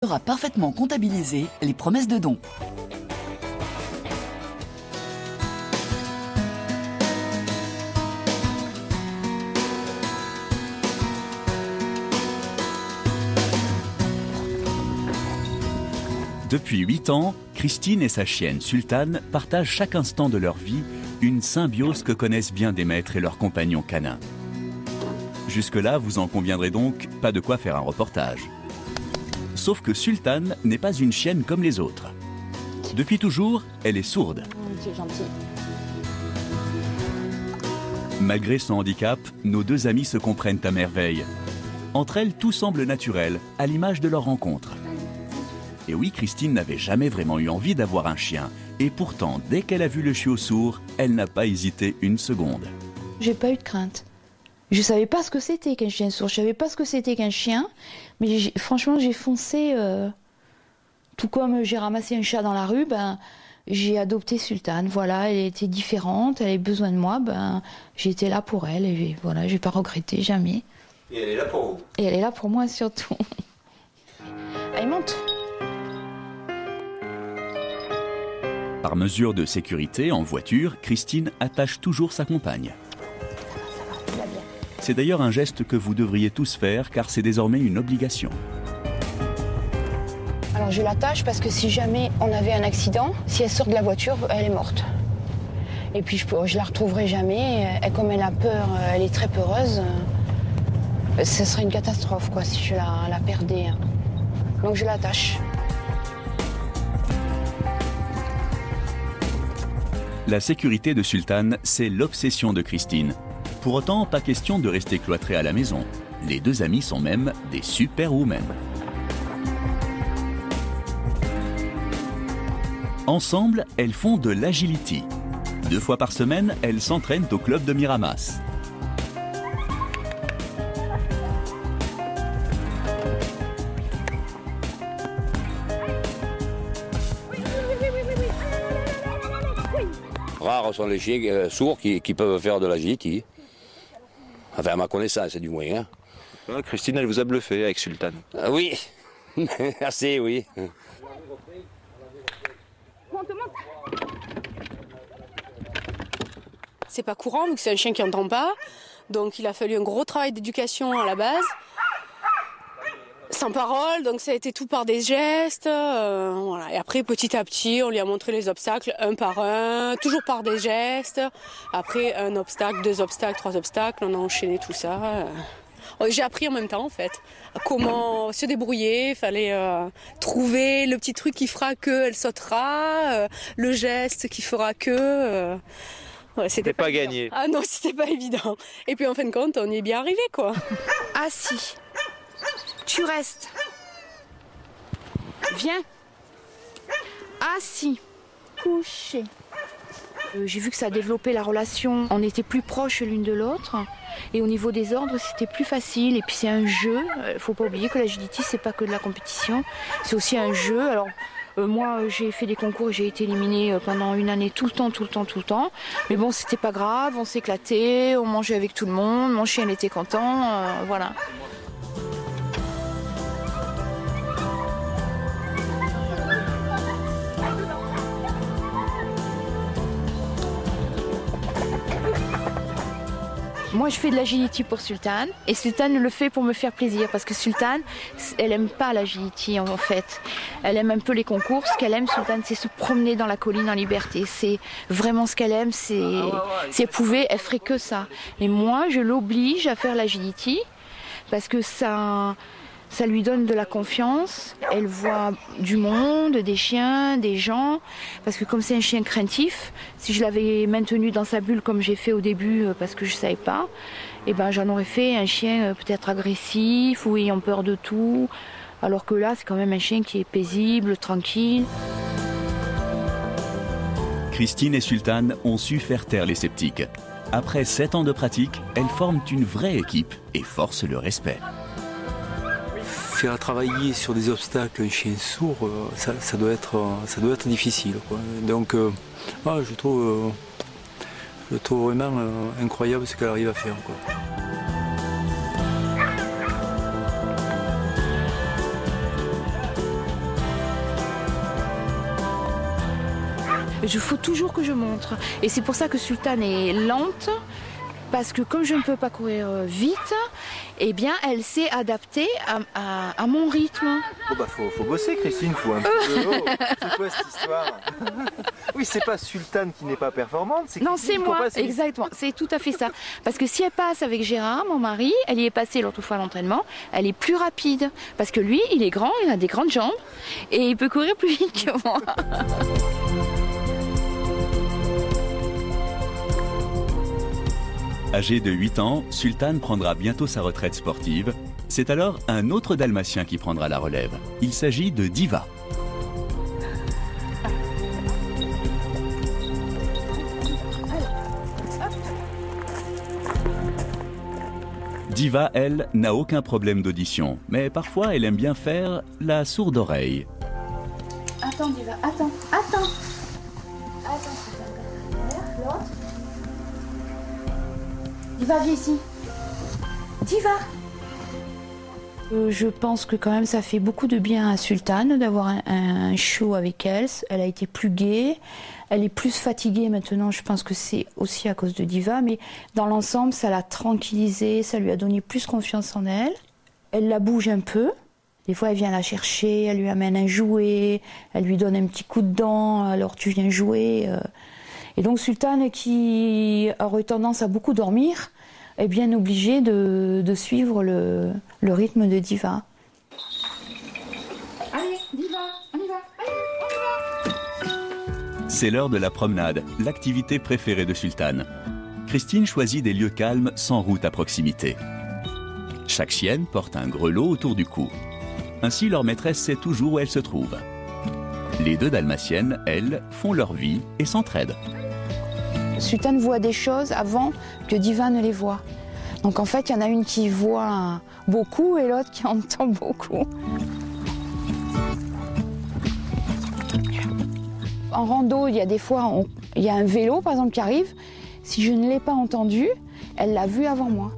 Aura parfaitement comptabilisé les promesses de dons. Depuis 8 ans, Christine et sa chienne Sultane partagent chaque instant de leur vie une symbiose que connaissent bien des maîtres et leurs compagnons canins. Jusque-là, vous en conviendrez donc, pas de quoi faire un reportage. Sauf que Sultane n'est pas une chienne comme les autres. Depuis toujours, elle est sourde. C'est gentil. Malgré son handicap, nos deux amies se comprennent à merveille. Entre elles, tout semble naturel, à l'image de leur rencontre. Et oui, Christine n'avait jamais vraiment eu envie d'avoir un chien. Et pourtant, dès qu'elle a vu le chiot sourd, elle n'a pas hésité une seconde. J'ai pas eu de crainte. Je savais pas ce que c'était qu'un chien sourd, je savais pas ce que c'était qu'un chien, mais franchement j'ai foncé, tout comme j'ai ramassé un chat dans la rue, j'ai adopté Sultane, voilà, elle était différente, elle avait besoin de moi, j'étais là pour elle, et voilà, j'ai pas regretté, jamais. Et elle est là pour vous. Et elle est là pour moi surtout. Allez, monte. Par mesure de sécurité, en voiture, Christine attache toujours sa compagne. C'est d'ailleurs un geste que vous devriez tous faire car c'est désormais une obligation. Alors je l'attache parce que si jamais on avait un accident, si elle sort de la voiture, elle est morte. Et puis je la retrouverai jamais. Et comme elle a peur, elle est très peureuse. Ce serait une catastrophe quoi si je la perdais. Donc je l'attache. La sécurité de Sultane, c'est l'obsession de Christine. Pour autant, pas question de rester cloîtrés à la maison. Les deux amies sont même des superwomen. Ensemble, elles font de l'agility. 2 fois par semaine, elles s'entraînent au club de Miramas. Rares sont les chiens sourds qui peuvent faire de l'agility. Enfin, à ma connaissance, du moins. Hein. Ah, Christine, elle vous a bluffé avec Sultane. Ah, oui, assez, oui. C'est pas courant, vu que c'est un chien qui n'entend pas. Donc il a fallu un gros travail d'éducation à la base. Sans parole, donc ça a été tout par des gestes. Voilà. Et après, petit à petit, on lui a montré les obstacles, un par un, toujours par des gestes. Après, un obstacle, 2 obstacles, 3 obstacles, on a enchaîné tout ça. J'ai appris en même temps, en fait, comment se débrouiller. Il fallait trouver le petit truc qui fera qu'elle sautera, le geste qui fera que... Ouais, c'était pas évident. gagné. Ah non, c'était pas évident. Et puis en fin de compte, on y est bien arrivé, quoi. Assis. Tu restes. Viens. Assis. Couché. J'ai vu que ça a développé la relation. On était plus proches l'une de l'autre. Et au niveau des ordres, c'était plus facile. Et puis c'est un jeu. Faut pas oublier que l'agility, c'est pas que de la compétition. C'est aussi un jeu. Alors, moi, j'ai fait des concours et j'ai été éliminée pendant une année tout le temps. Mais bon, c'était pas grave. On s'éclatait. On mangeait avec tout le monde. Mon chien était content. Voilà. Moi, je fais de l'agility pour Sultane et Sultane le fait pour me faire plaisir parce que Sultane, elle aime pas l'agility en fait. Elle aime un peu les concours. Ce qu'elle aime, Sultane, c'est se promener dans la colline en liberté. C'est vraiment ce qu'elle aime. Si elle pouvait, elle ferait que ça. Et moi, je l'oblige à faire l'agility parce que ça lui donne de la confiance. Elle voit du monde, des chiens, des gens. Parce que comme c'est un chien craintif, si je l'avais maintenu dans sa bulle comme j'ai fait au début parce que je ne savais pas, j'en aurais fait un chien peut-être agressif ou ayant peur de tout. Alors que là, c'est quand même un chien qui est paisible, tranquille. Christine et Sultane ont su faire taire les sceptiques. Après 7 ans de pratique, elles forment une vraie équipe et forcent le respect. Faire travailler sur des obstacles un chien sourd, ça doit être difficile, quoi. Donc, je trouve vraiment incroyable ce qu'elle arrive à faire, quoi. Il faut toujours que je montre. Et c'est pour ça que Sultane est lente. Parce que comme je ne peux pas courir vite, eh bien, elle s'est adaptée à mon rythme. Bon bah faut bosser Christine, faut un petit peu. Oh, c'est quoi cette histoire? Oui, c'est pas Sultane qui n'est pas performante, c'est Non, c'est moi, passer... exactement, c'est tout à fait ça. Parce que si elle passe avec Gérard, mon mari, elle y est passée l'autre fois à l'entraînement, elle est plus rapide. Parce que lui, il est grand, il a des grandes jambes et il peut courir plus vite que moi. Âgé de 8 ans, Sultane prendra bientôt sa retraite sportive. C'est alors un autre dalmatien qui prendra la relève. Il s'agit de Diva. Diva, elle, n'a aucun problème d'audition, mais parfois elle aime bien faire la sourde oreille. Attends, Diva, attends. Attends, l'autre. Diva, viens ici. Diva. Je pense que quand même ça fait beaucoup de bien à Sultane d'avoir un show avec elle. Elle a été plus gaie, elle est plus fatiguée maintenant. Je pense que c'est aussi à cause de Diva, mais dans l'ensemble, ça l'a tranquillisée, ça lui a donné plus confiance en elle. Elle la bouge un peu. Des fois, elle vient la chercher, elle lui amène un jouet, elle lui donne un petit coup de dent, alors tu viens jouer. Et donc Sultane, qui aurait tendance à beaucoup dormir, est bien obligée de suivre le rythme de Diva. Allez, Diva, on y va, allez, on y va. C'est l'heure de la promenade, l'activité préférée de Sultane. Christine choisit des lieux calmes sans route à proximité. Chaque chienne porte un grelot autour du cou. Ainsi, leur maîtresse sait toujours où elle se trouve. Les deux dalmatiennes, elles, font leur vie et s'entraident. Sultane voit des choses avant que Diva ne les voit. Donc en fait, il y en a une qui voit beaucoup et l'autre qui entend beaucoup. En rando, il y a des fois, il y a un vélo par exemple qui arrive. Si je ne l'ai pas entendu, elle l'a vu avant moi.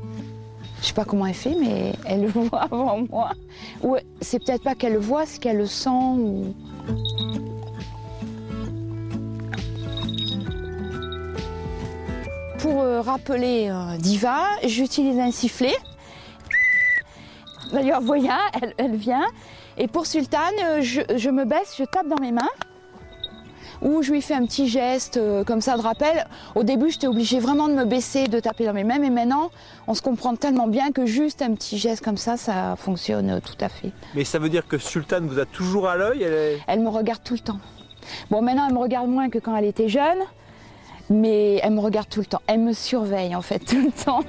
Je ne sais pas comment elle fait, mais elle le voit avant moi. Ou c'est peut-être pas qu'elle le voit, c'est qu'elle le sent. Ou... Pour rappeler Diva, j'utilise un sifflet. D'ailleurs, voyez, elle vient. Et pour Sultane, je me baisse, je tape dans mes mains. Ou je lui fais un petit geste comme ça de rappel. Au début, j'étais obligée vraiment de me baisser, de taper dans mes mains. Mais maintenant, on se comprend tellement bien que juste un petit geste comme ça, ça fonctionne tout à fait. Mais ça veut dire que Sultane vous a toujours à l'œil? Elle me regarde tout le temps. Bon, maintenant, elle me regarde moins que quand elle était jeune. Mais elle me regarde tout le temps. Elle me surveille, en fait, tout le temps.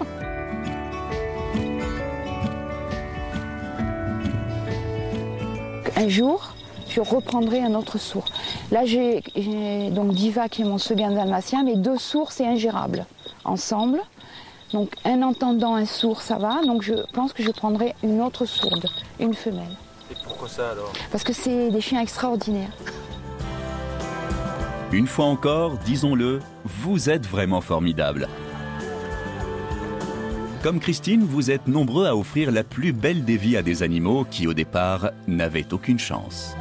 Un jour, je reprendrai un autre sourd. Là, j'ai donc Diva qui est mon second dalmatien, mais 2 sourds, c'est ingérable. Ensemble. Donc, un entendant, un sourd, ça va. Donc, je pense que je prendrai une autre sourde, une femelle. Et pourquoi ça, alors? Parce que c'est des chiens extraordinaires. Une fois encore, disons-le, vous êtes vraiment formidables. Comme Christine, vous êtes nombreux à offrir la plus belle des vies à des animaux qui, au départ, n'avaient aucune chance.